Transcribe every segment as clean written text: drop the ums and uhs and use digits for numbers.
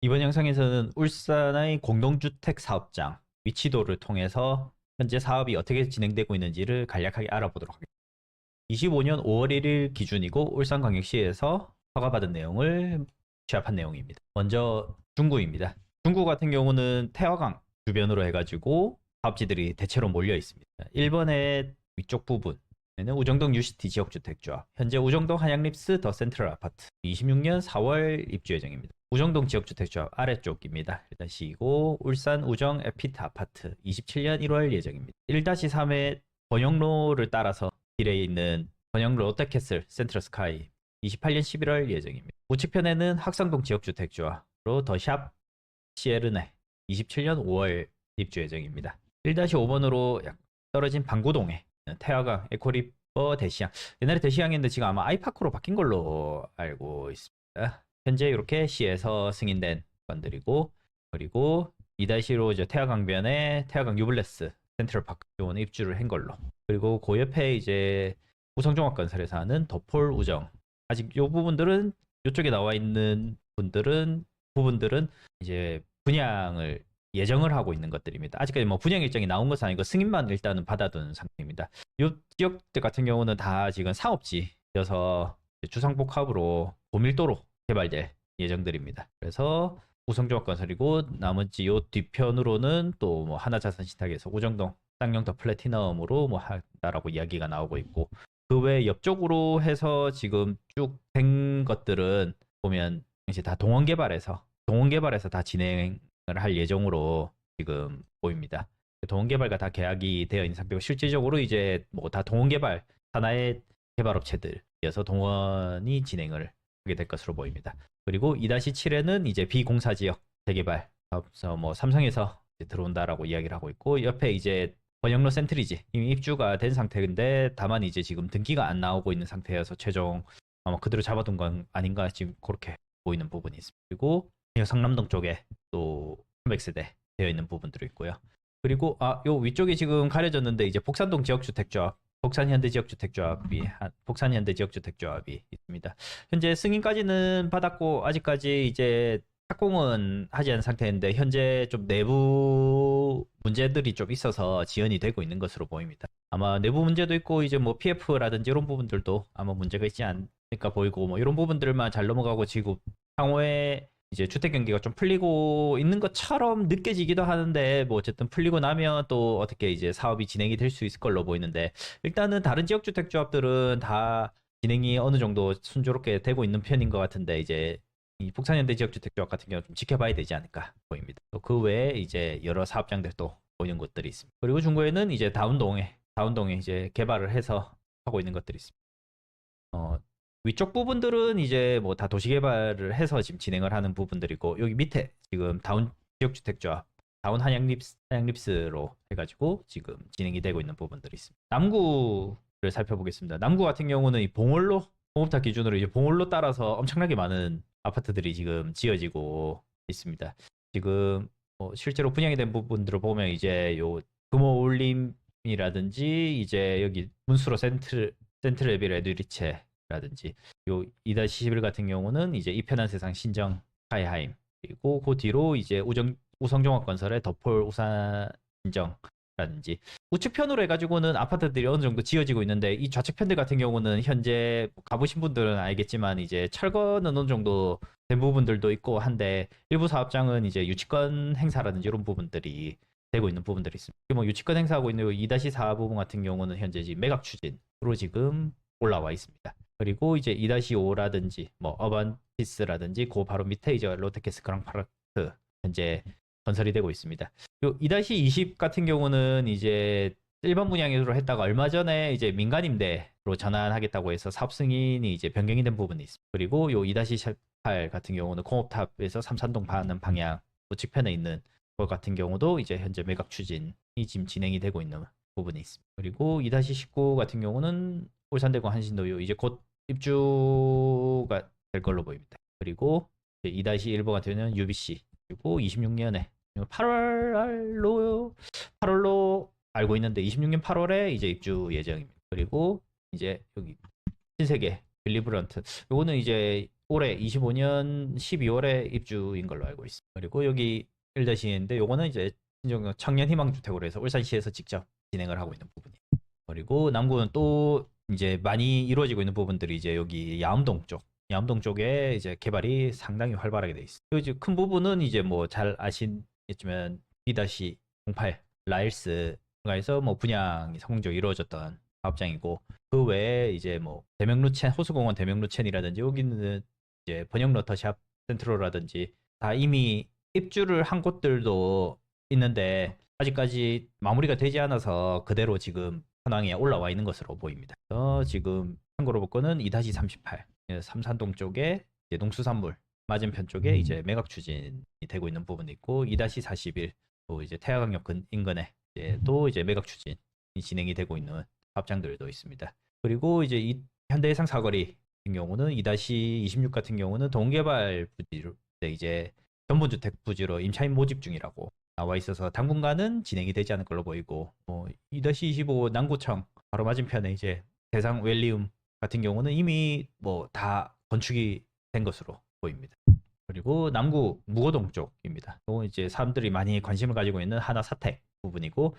이번 영상에서는 울산의 공동주택 사업장 위치도를 통해서 현재 사업이 어떻게 진행되고 있는지를 간략하게 알아보도록 하겠습니다. 25년 5월 1일 기준이고 울산광역시에서 허가받은 내용을 취합한 내용입니다. 먼저 중구입니다. 중구 같은 경우는 태화강 주변으로 해가지고 사업지들이 대체로 몰려 있습니다. 1번의 위쪽 부분 우정동 뉴시티 지역주택조합, 현재 우정동 한양립스 더 센트럴 아파트 26년 4월 입주 예정입니다. 우정동 지역주택조합 아래쪽입니다. 1-2고 울산 우정 에피트 아파트 27년 1월 예정입니다. 1-3의 번영로를 따라서 길에 있는 번영로 롯데캐슬 센트럴 스카이 28년 11월 예정입니다. 우측편에는 학상동 지역주택조합으로 더샵 시에르네 27년 5월 입주 예정입니다. 1-5번으로 떨어진 방구동에 태화강 에코리버 대시양, 옛날에 대시양이었는데 지금 아마 아이파크로 바뀐 걸로 알고 있습니다. 현재 이렇게 시에서 승인된 건들이고, 그리고 2-1로 이제 태화강변에 태화강 유블레스 센트럴파크 요거는 입주를 한 걸로, 그리고 그 옆에 이제 우성종합건설에서 하는 더폴 우정, 아직 요 부분들은 이쪽에 나와 있는 부분들은 이제 분양을 예정을 하고 있는 것들입니다. 아직까지 뭐 분양 일정이 나온 것은 아니고 승인만 일단은 받아둔 상태입니다. 이 지역들 같은 경우는 다 지금 사업지여서 주상복합으로 고밀도로 개발될 예정들입니다. 그래서 우성조합건설이고, 나머지 요 뒤편으로는 또 뭐 하나자산신탁에서 우정동 쌍용 더 플래티넘으로 뭐 한다라고 이야기가 나오고 있고, 그 외 옆쪽으로 해서 지금 쭉 된 것들은 보면 이제 다 동원개발에서 다 진행을 할 예정으로 지금 보입니다. 동원개발과 다 계약이 되어 있는 상태고, 실질적으로 이제 뭐 다 동원개발 하나의 개발업체들이어서 동원이 진행을 하게 될 것으로 보입니다. 그리고 2-7에는 이제 비공사 지역 재개발, 그래서 뭐 삼성에서 들어온다라고 이야기를 하고 있고, 옆에 이제 번영로 센트리지 이미 입주가 된 상태인데 다만 이제 지금 등기가 안 나오고 있는 상태여서 최종 아마 그대로 잡아둔 건 아닌가 지금 그렇게 보이는 부분이 있습니다. 그리고 성남동 쪽에 또 300세대 되어 있는 부분들이 있고요. 그리고 요 위쪽에 지금 가려졌는데 이제 복산동 지역주택조합, 복산현대 지역주택조합이 있습니다. 현재 승인까지는 받았고 아직까지 이제 착공은 하지 않은 상태인데 현재 좀 내부 문제들이 좀 있어서 지연이 되고 있는 것으로 보입니다. 아마 내부 문제도 있고 이제 뭐 PF라든지 이런 부분들도 아마 문제가 있지 않을까 보이고, 뭐 이런 부분들만 잘 넘어가고 지금 향후에 이제 주택 경기가 좀 풀리고 있는 것처럼 느껴지기도 하는데, 뭐 어쨌든 풀리고 나면 또 어떻게 이제 사업이 진행이 될 수 있을 걸로 보이는데, 일단은 다른 지역 주택 조합들은 다 진행이 어느 정도 순조롭게 되고 있는 편인 것 같은데, 이제 이 북산현대 지역주택조합 같은 경우 좀 지켜봐야 되지 않을까 보입니다. 또 그 외에 이제 여러 사업장들도 보이는 곳들이 있습니다. 그리고 중구에는 이제 다운동에 이제 개발을 해서 하고 있는 것들이 있습니다. 위쪽 부분들은 이제 뭐 다 도시개발을 해서 지금 진행을 하는 부분들이고, 여기 밑에 지금 다운 지역주택조합 다운 한양립스로 해가지고 지금 진행이 되고 있는 부분들이 있습니다. 남구를 살펴보겠습니다. 남구 같은 경우는 이 봉월로 공업탑 기준으로 이제 봉월로 따라서 엄청나게 많은 아파트들이 지금 지어지고 있습니다. 지금 실제로 분양이 된 부분들을 보면 이제 요 금호울림이라든지 이제 여기 문수로 센트레비 레드리체라든지 요 2-11 같은 경우는 이제 이편한 세상 신정 하이하임, 그리고 그 뒤로 이제 우성종합건설의 더폴 우산 신정라든지 우측편으로 해가지고는 아파트들이 어느 정도 지어지고 있는데, 이 좌측편들 같은 경우는 현재 가보신 분들은 알겠지만 이제 철거는 어느 정도 된 부분들도 있고 한데, 일부 사업장은 이제 유치권 행사라든지 이런 부분들이 되고 있는 부분들이 있습니다. 뭐 유치권 행사하고 있는 2-4 부분 같은 경우는 현재 지금 매각 추진으로 지금 올라와 있습니다. 그리고 이제 2-5라든지 뭐 어반피스라든지 그 바로 밑에 이제 롯데캐슬 그랑파르크 현재 건설이 되고 있습니다. 2-20 같은 경우는 이제 일반 분양으로 했다가 얼마 전에 이제 민간 임대로 전환하겠다고 해서 사업 승인이 이제 변경이 된 부분이 있습니다. 그리고 요 2-18 같은 경우는 공업탑에서 삼산동 가는 방향 우측편에 있는 것 같은 경우도 이제 현재 매각 추진이 지금 진행이 되고 있는 부분이 있습니다. 그리고 2-19 같은 경우는 울산대공 한신도요 이제 곧 입주가 될 걸로 보입니다. 그리고 2-1번 같은 경우는 UBC, 그리고 26년에 8월로 알고 있는데 26년 8월에 이제 입주 예정입니다. 그리고 이제 여기 신세계 빌리브런트, 요거는 이제 올해 25년 12월에 입주인 걸로 알고 있습니다. 그리고 여기 1-2인데 요거는 이제 청년희망주택으로 해서 울산시에서 직접 진행을 하고 있는 부분이에요. 그리고 남구는 또 이제 많이 이루어지고 있는 부분들이 이제 여기 야암동 쪽, 야암동 쪽에 이제 개발이 상당히 활발하게 돼 있어요. 이제 큰 부분은 이제 뭐 잘 아시겠지만 B-08 라일스가 해서 뭐 분양이 성공적으로 이루어졌던 사업장이고, 그 외에 이제 뭐 대명루첸, 호수공원 대명루첸이라든지 여기는 이제 번영 러터샵 센트럴라든지 다 이미 입주를 한 곳들도 있는데 아직까지 마무리가 되지 않아서 그대로 지금 현황에 올라와 있는 것으로 보입니다. 지금 참고로 볼 거는 2-38 삼산동 쪽에 이제 농수산물 맞은편 쪽에 이제 매각 추진이 되고 있는 부분이 있고, 2-41 또 이제 태화강역 인근에 또 이제 매각 추진이 진행이 되고 있는 사업장들도 있습니다. 그리고 이제 이 현대해상 사거리 같은 경우는 2-26 같은 경우는 동개발 부지로 이제 전분주택 부지로 임차인 모집 중이라고 나와 있어서 당분간은 진행이 되지 않을 걸로 보이고, 2-25 남구청 바로 맞은편에 이제 대상 웰리움 같은 경우는 이미 뭐 다 건축이 된 것으로 보입니다. 그리고 남구 무거동 쪽입니다. 또 이제 사람들이 많이 관심을 가지고 있는 하나 사택 부분이고,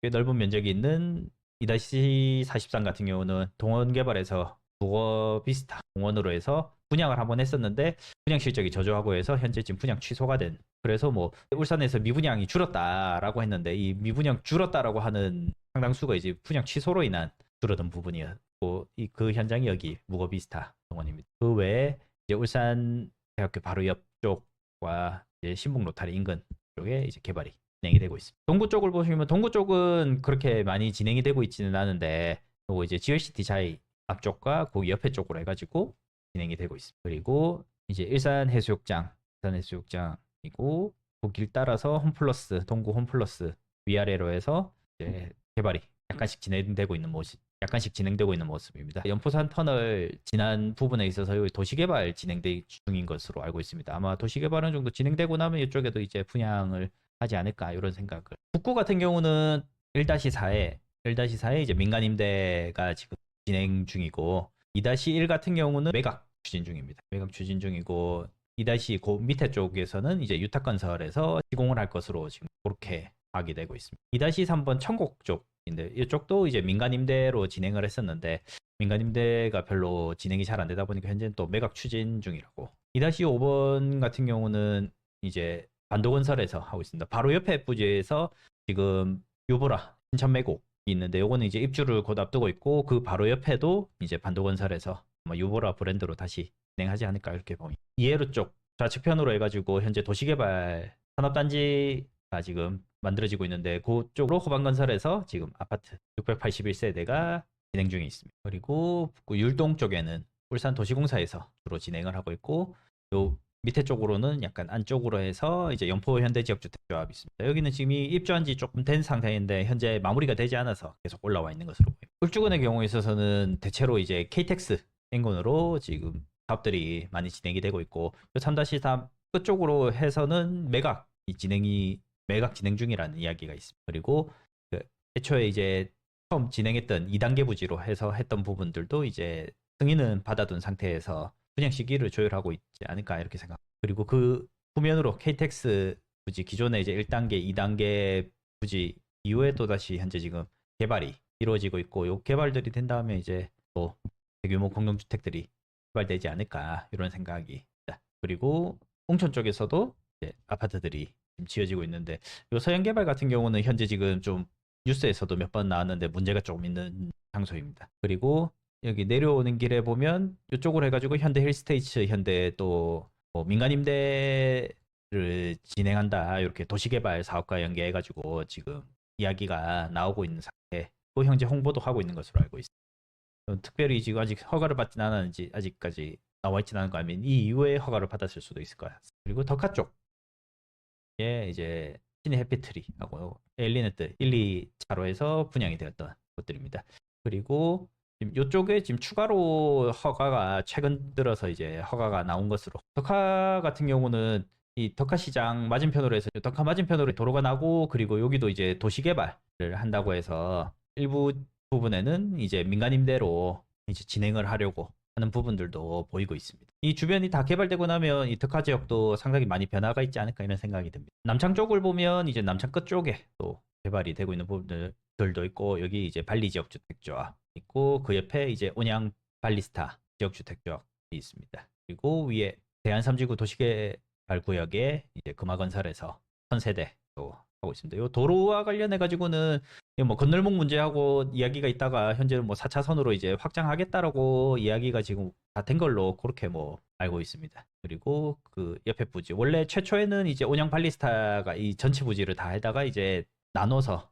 꽤 넓은 면적이 있는 2-43 같은 경우는 동원 개발에서 무거비스타 공원으로 해서 분양을 한번 했었는데 분양 실적이 저조하고 해서 현재 지금 분양 취소가 된, 그래서 뭐 울산에서 미분양이 줄었다라고 했는데 이 미분양 줄었다라고 하는 상당수가 이제 분양 취소로 인한 줄어든 부분이었고, 그 현장이 여기 무거비스타 공원입니다. 그 외에 이제 울산 대학교 바로 옆쪽과 이제 신북 로타리 인근 쪽에 이제 개발이 진행이 되고 있습니다. 동구 쪽을 보시면 동구 쪽은 그렇게 많이 진행이 되고 있지는 않은데, 그리고 이제 GLCT 자이 앞쪽과 그 옆에 쪽으로 해가지고 진행이 되고 있습니다. 그리고 이제 일산 해수욕장이고 그 길 따라서 홈플러스, 동구 홈플러스 위아래로 해서 이제 개발이 약간씩 진행되고 있는 모습입니다. 연포산 터널 지난 부분에 있어서 여기 도시개발 중인 것으로 알고 있습니다. 아마 도시개발 어느 정도 진행되고 나면 이쪽에도 이제 분양을 하지 않을까 이런 생각을. 북구 같은 경우는 1-4에 이제 민간임대가 지금 진행 중이고, 2-1 같은 경우는 매각 추진 중입니다. 매각 추진 중이고, 2-2 그 밑에 쪽에서는 이제 유탁건설에서 시공을 할 것으로 지금 그렇게 파악이 되고 있습니다. 2-3번 천곡 쪽인데 이쪽도 이제 민간임대로 진행을 했었는데 민간임대가 별로 진행이 잘 안 되다 보니까 현재는 또 매각 추진 중이라고. 2-5번 같은 경우는 이제 반도건설에서 하고 있습니다. 바로 옆에 부지에서 지금 유보라 신천 매곡이 있는데 요거는 이제 입주를 곧 앞두고 있고, 그 바로 옆에도 이제 반도건설에서 유보라 브랜드로 다시 진행하지 않을까 이렇게 봅니다. 이해로 쪽 좌측편으로 해가지고 현재 도시개발 산업단지가 지금 만들어지고 있는데 그쪽으로 호반건설에서 지금 아파트 681세대가 진행 중에 있습니다. 그리고 북구 율동 쪽에는 울산 도시공사에서 주로 진행을 하고 있고, 요 밑에 쪽으로는 약간 안쪽으로 해서 이제 연포 현대지역주택조합이 있습니다. 여기는 지금 입주한 지 조금 된 상태인데 현재 마무리가 되지 않아서 계속 올라와 있는 것으로 보입니다. 울주군의 경우에 있어서는 대체로 이제 KTX 인근으로 지금 사업들이 많이 진행이 되고 있고, 3-3 끝쪽으로 해서는 매각 진행 중이라는 이야기가 있습니다. 그리고 애초에 이제 처음 진행했던 2단계 부지로 해서 했던 부분들도 이제 승인은 받아둔 상태에서 분양 시기를 조율하고 있지 않을까 이렇게 생각. 그리고 그 후면으로 KTX 부지 기존에 이제 1단계, 2단계 부지 이후에 또 다시 현재 지금 개발이 이루어지고 있고, 요 개발들이 된 다음에 이제 또 대규모 공동주택들이 개발되지 않을까 이런 생각이 있다. 그리고 홍천 쪽에서도 이제 아파트들이 지금 지어지고 있는데, 요 서현개발 같은 경우는 현재 지금 좀 뉴스에서도 몇 번 나왔는데 문제가 조금 있는 장소입니다. 그리고 여기 내려오는 길에 보면 이쪽으로 해가지고 현대 힐스테이츠 현대 또 민간 임대를 진행한다 이렇게 도시개발 사업과 연계해가지고 지금 이야기가 나오고 있는 상태. 또 현재 홍보도 하고 있는 것으로 알고 있습니다. 특별히 지금 아직 허가를 받진 않았는지 아직까지 나와 있지는 않은 거 아니면 이 이후에 허가를 받았을 수도 있을 거야. 그리고 덕화 쪽에 이제 신의 해피트리하고 엘리네트 1, 2차로 해서 분양이 되었던 곳들입니다. 그리고 지금 이쪽에 지금 추가로 허가가 최근 들어서 이제 허가가 나온 것으로, 덕화 같은 경우는 이 덕화 시장 맞은편으로 해서 덕화 맞은편으로 도로가 나고, 그리고 여기도 이제 도시개발을 한다고 해서 일부 부분에는 이제 민간 임대로 이제 진행을 하려고 하는 부분들도 보이고 있습니다. 이 주변이 다 개발되고 나면 이 특화 지역도 상당히 많이 변화가 있지 않을까 이런 생각이 듭니다. 남창 쪽을 보면 이제 남창 끝 쪽에 또 개발이 되고 있는 부분들도 있고, 여기 이제 발리 지역 주택 조합 있고, 그 옆에 이제 온양 발리스타 지역 주택 조합이 있습니다. 그리고 위에 대한 3지구 도시개발 구역에 이제 금화건설에서 선세대 또 하고 있습니다. 이 도로와 관련해 가지고는 뭐 건널목 문제하고 이야기가 있다가 현재는 뭐 4차선으로 이제 확장하겠다라고 이야기가 지금 다 된 걸로 그렇게 뭐 알고 있습니다. 그리고 그 옆에 부지, 원래 최초에는 이제 온양 발리스타가 이 전체 부지를 다 해다가 이제 나눠서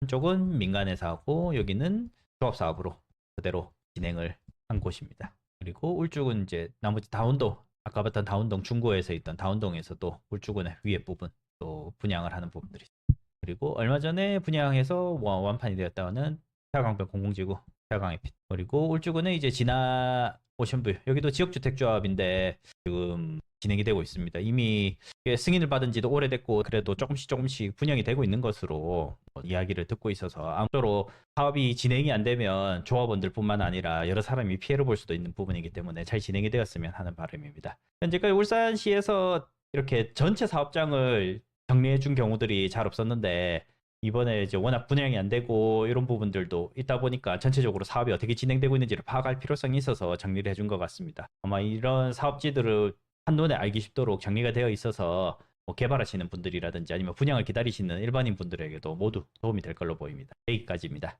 한쪽은 민간에서 하고 여기는 조합 사업으로 그대로 진행을 한 곳입니다. 그리고 울주군 이제 나머지 다운동, 아까 봤던 다운동 중구에서 있던 다운동에서도 울주군의 위에 부분 또 분양을 하는 부분들이 있습니다. 그리고 얼마 전에 분양해서 완판이 되었다는 태화강변 공공지구 태화강에핏, 그리고 울주군은 이제 진화 오션뷰, 여기도 지역주택조합인데 지금 진행이 되고 있습니다. 이미 승인을 받은 지도 오래됐고 그래도 조금씩 분양이 되고 있는 것으로 이야기를 듣고 있어서, 아무쪼록 사업이 진행이 안 되면 조합원들뿐만 아니라 여러 사람이 피해를 볼 수도 있는 부분이기 때문에 잘 진행이 되었으면 하는 바람입니다. 현재까지 울산시에서 이렇게 전체 사업장을 정리해 준 경우들이 잘 없었는데, 이번에 이제 워낙 분양이 안 되고 이런 부분들도 있다 보니까 전체적으로 사업이 어떻게 진행되고 있는지를 파악할 필요성이 있어서 정리를 해준 것 같습니다. 아마 이런 사업지들을 한눈에 알기 쉽도록 정리가 되어 있어서 뭐 개발하시는 분들이라든지 아니면 분양을 기다리시는 일반인 분들에게도 모두 도움이 될 걸로 보입니다. 여기까지입니다.